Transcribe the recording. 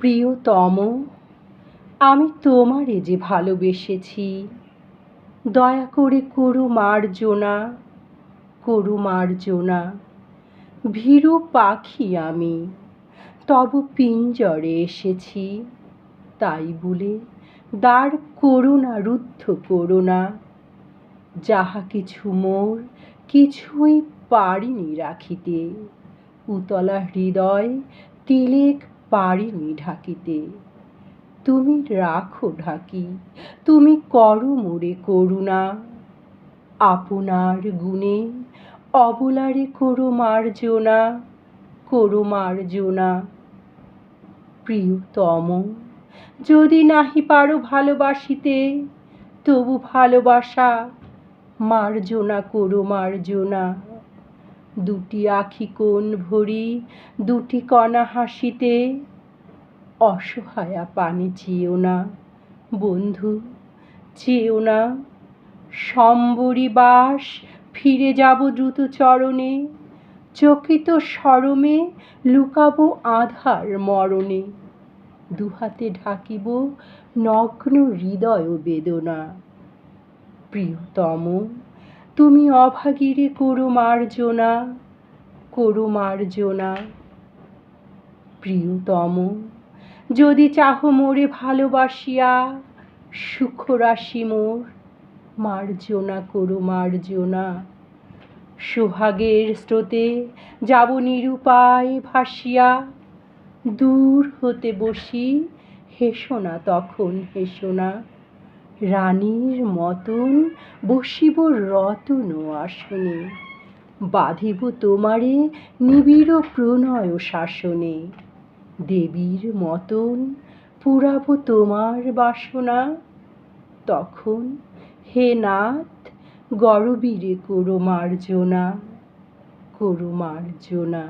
প্রিয়তম, আমি তোমারে যে ভালোবেসেছি, দয়া করে করো মার্জনা, করো মার্জনা। ভীরু পাখি আমি, তব পিঞ্জরে এসেছি, তাই বলে দ্বার করো না, রুদ্ধ করো না। যাহা কিছু মোর, কিছুই পারিনি রাখিতে, উতলা হৃদয় তিলেক পারিনি ঢাকিতে। তুমি রাখো ঢাকি, তুমি করো মোরে করুণা, আপনার গুণে অবলারে করো মার্জনা, করো মার্জনা। প্রিয়তম, যদি নাহি পারো ভালোবাসিতে, তবু ভালোবাসা মার্জনা করো মার্জনা। দুটি আখি কোণ ভরি, দুটি কণা হাসিতে, অসহায়া পানে চেয়েও না বন্ধু, চেয়েও না। সম্বরী বাস ফিরে যাব দ্রুত চরণে, চকিত শরমে লুকাবো আধার মরণে। দুহাতে ঢাকিব নগ্ন হৃদয় বেদনা। প্রিয়তম, তুমি অভাগীরে করো মার্জনা, করো মার্জনা। প্রিয়তম, যদি চাহ মোরে ভালোবাসিয়া, সুখরাশি মোর মার্জনা করো মার্জনা। সোহাগের স্রোতে যাব নিরুপায় ভাসিয়া, দূর হতে বসি হেসো না তখন হেসো না। রানীর মতন বসিব রতন আসনে, বাঁধিব তোমারে নিবিড় প্রণয় শাসনে। দেবীর মতন পুরাবো তোমার বাসনা, তখন হে নাথ গরবীরে করো মার্জনা, করো মার্জনা।